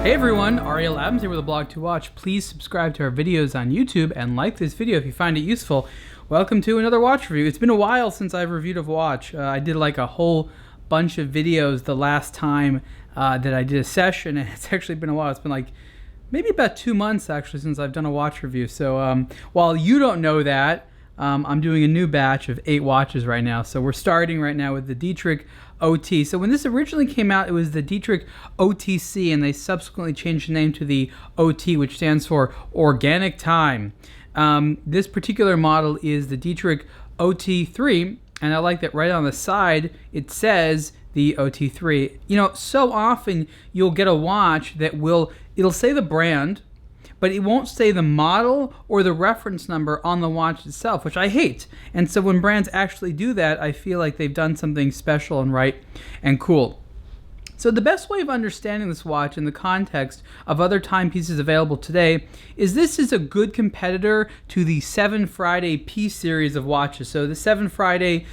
Hey everyone, Ariel Adams here with aBlogtoWatch. Please subscribe to our videos on YouTube and like this video if you find it useful. Welcome to another watch review. It's been a while since I've reviewed a watch. I did like a whole bunch of videos the last time that I did a session, and it's actually been a while. It's been like maybe about 2 months actually since I've done a watch review. So while you don't know that, I'm doing a new batch of 8 watches right now. So we're starting right now with the Dietrich OT. So when this originally came out, it was the Dietrich OTC, and they subsequently changed the name to the OT, which stands for Organic Time. This particular model is the Dietrich OT-3, and I like that right on the side it says the OT-3. You know, so often you'll get a watch that it'll say the brand, but it won't say the model or the reference number on the watch itself, which I hate. And so when brands actually do that, I feel like they've done something special and right and cool. So the best way of understanding this watch in the context of other timepieces available today is this is a good competitor to the 7 Friday P series of watches. So the 7 Friday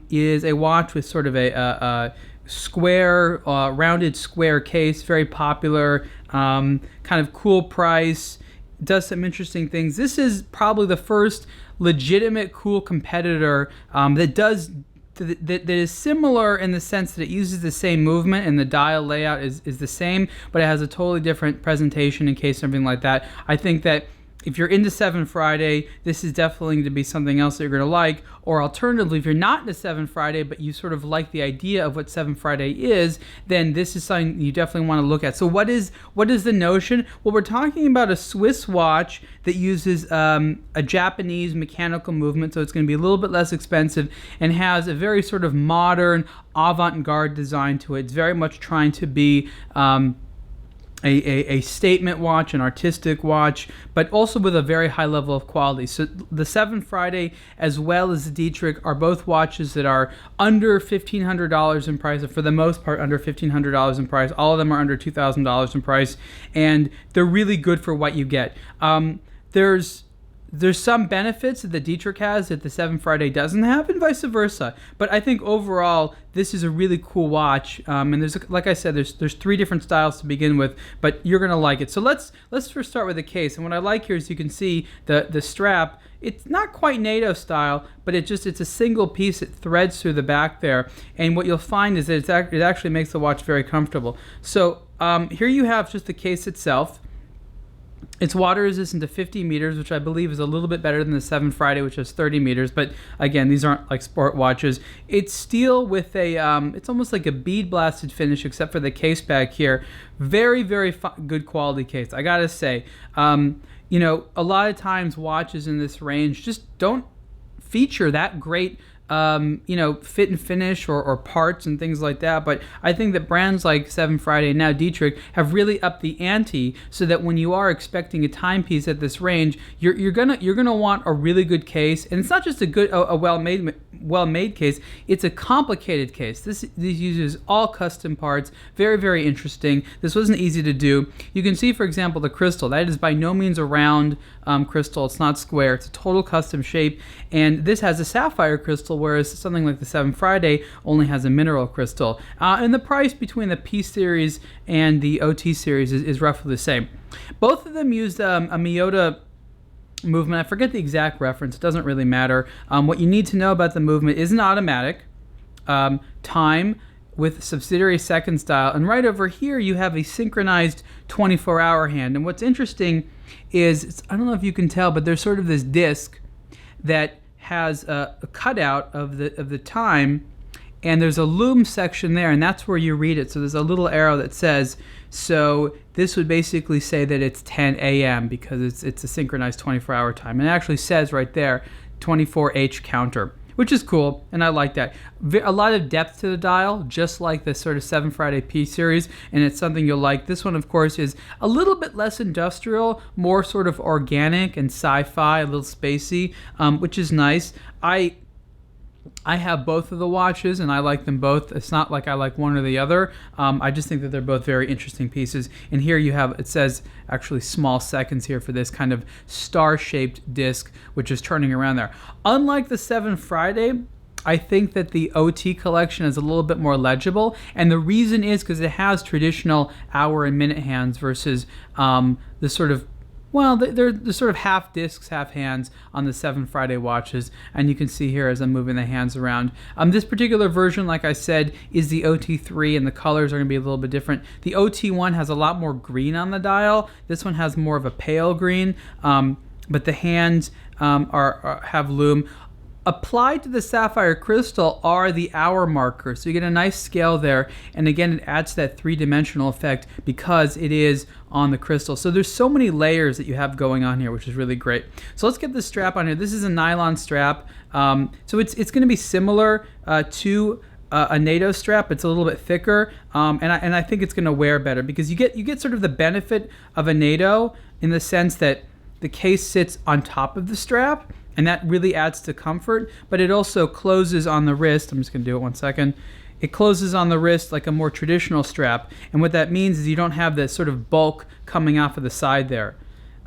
is a watch with sort of a square, rounded square case, very popular, kind of cool price, does some interesting things. This is probably the first legitimate cool competitor that is similar in the sense that it uses the same movement and the dial layout is the same, but it has a totally different presentation in case something like that. I think that if you're into 7 Friday, this is definitely going to be something else that you're going to like. Or alternatively, if you're not into 7 Friday, but you sort of like the idea of what 7 Friday is, then this is something you definitely want to look at. So what is the notion? Well, we're talking about a Swiss watch that uses a Japanese mechanical movement, so it's going to be a little bit less expensive and has a very sort of modern, avant-garde design to it. It's very much trying to be a statement watch, an artistic watch, but also with a very high level of quality. So the 7 Friday as well as the Dietrich are both watches that are under $1,500 in price, or for the most part under $1,500 in price. All of them are under $2,000 in price, and they're really good for what you get. There's some benefits that the Dietrich has that the 7 Friday doesn't have, and vice versa. But I think overall, this is a really cool watch. And there's, like I said, there's 3 different styles to begin with, but you're gonna like it. So let's first start with the case. And what I like here is you can see the strap. It's not quite NATO style, but it's a single piece that threads through the back there. And what you'll find is that it actually makes the watch very comfortable. So here you have just the case itself. It's water resistant to 50 meters, which I believe is a little bit better than the 7 Friday, which has 30 meters. But again, these aren't like sport watches. It's steel with it's almost like a bead blasted finish, except for the case back here. Very, very good quality case, I gotta say. You know, a lot of times watches in this range just don't feature that great you know, fit and finish or parts and things like that. But I think that brands like 7 Friday and now Dietrich have really upped the ante, so that when you are expecting a timepiece at this range, you're gonna want a really good case. And it's not just a well-made case, it's a complicated case. This uses all custom parts, very, very interesting. This wasn't easy to do. You can see, for example, the crystal. That is by no means a round crystal. It's not square. It's a total custom shape. And this has a sapphire crystal, whereas something like the 7 Friday only has a mineral crystal. And the price between the P series and the OT series is roughly the same. Both of them used a Miyota movement. I forget the exact reference. It doesn't really matter. What you need to know about the movement is an automatic time with subsidiary second style. And right over here, you have a synchronized 24-hour hand. And what's interesting is, I don't know if you can tell, but there's sort of this disc that has a cutout of the time, and there's a loom section there, and that's where you read it. So there's a little arrow that says, so this would basically say that it's 10 a.m. because it's a synchronized 24-hour time. And it actually says right there, 24H counter, which is cool, and I like that. A lot of depth to the dial, just like the sort of 7 Friday P series, and it's something you'll like. This one, of course, is a little bit less industrial, more sort of organic and sci-fi, a little spacey, which is nice. I have both of the watches, and I like them both. It's not like I like one or the other. I just think that they're both very interesting pieces. And here you have, it says actually small seconds here for this kind of star-shaped disc, which is turning around there. Unlike the 7 Friday, I think that the OT collection is a little bit more legible, and the reason is because it has traditional hour and minute hands versus the sort of, well, they're sort of half discs, half hands on the 7 Friday watches, and you can see here as I'm moving the hands around. This particular version, like I said, is the OT-3, and the colors are going to be a little bit different. The OT-1 has a lot more green on the dial. This one has more of a pale green, but the hands have lume. Applied to the sapphire crystal are the hour markers, so you get a nice scale there, and again it adds to that three-dimensional effect because it is on the crystal. So there's so many layers that you have going on here, which is really great. So let's get this strap on here. This is a nylon strap, so it's going to be similar to a NATO strap. It's a little bit thicker, and I think it's going to wear better because you get sort of the benefit of a NATO in the sense that the case sits on top of the strap, and that really adds to comfort, but it also closes on the wrist. I'm just going to do it 1 second. It closes on the wrist like a more traditional strap, and what that means is you don't have that sort of bulk coming off of the side there.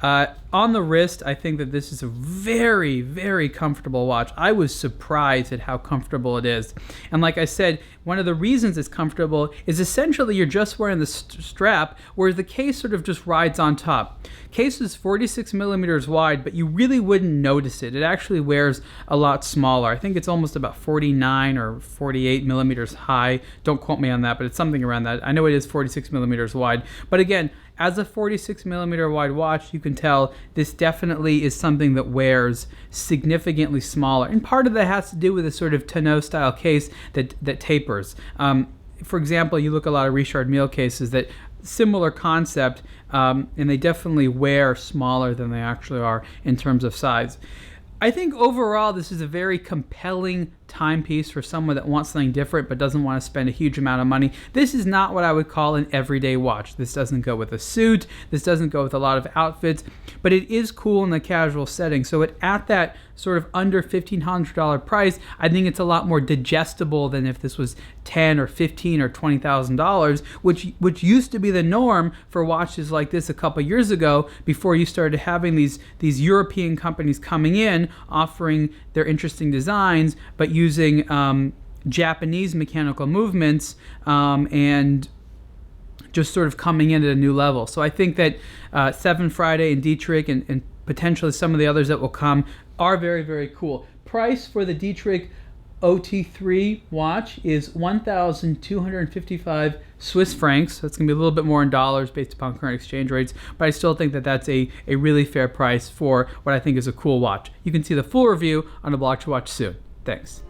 On the wrist, I think that this is a very, very comfortable watch. I was surprised at how comfortable it is. And like I said, one of the reasons it's comfortable is essentially you're just wearing the strap, whereas the case sort of just rides on top. Case is 46 millimeters wide, but you really wouldn't notice it. It actually wears a lot smaller. I think it's almost about 49 or 48 millimeters high. Don't quote me on that, but it's something around that. I know it is 46 millimeters wide. But again, as a 46 millimeter wide watch, you can tell this definitely is something that wears significantly smaller. And part of that has to do with a sort of tonneau style case that tapers. For example, you look at a lot of Richard Mille cases that similar concept, and they definitely wear smaller than they actually are in terms of size. I think overall this is a very compelling timepiece for someone that wants something different but doesn't want to spend a huge amount of money. This is not what I would call an everyday watch. This doesn't go with a suit. This doesn't go with a lot of outfits, but it is cool in the casual setting. So at that sort of under $1,500 price, I think it's a lot more digestible than if this was $10,000 or $15,000 or $20,000, which used to be the norm for watches like this a couple years ago before you started having these European companies coming in offering their interesting designs, but using Japanese mechanical movements and just sort of coming in at a new level. So I think that 7 Friday and Dietrich and potentially some of the others that will come are very, very cool. Price for the Dietrich OT-3 watch is 1,255 Swiss francs. That's going to be a little bit more in dollars based upon current exchange rates, but I still think that that's a really fair price for what I think is a cool watch. You can see the full review on aBlogtoWatch soon. Thanks.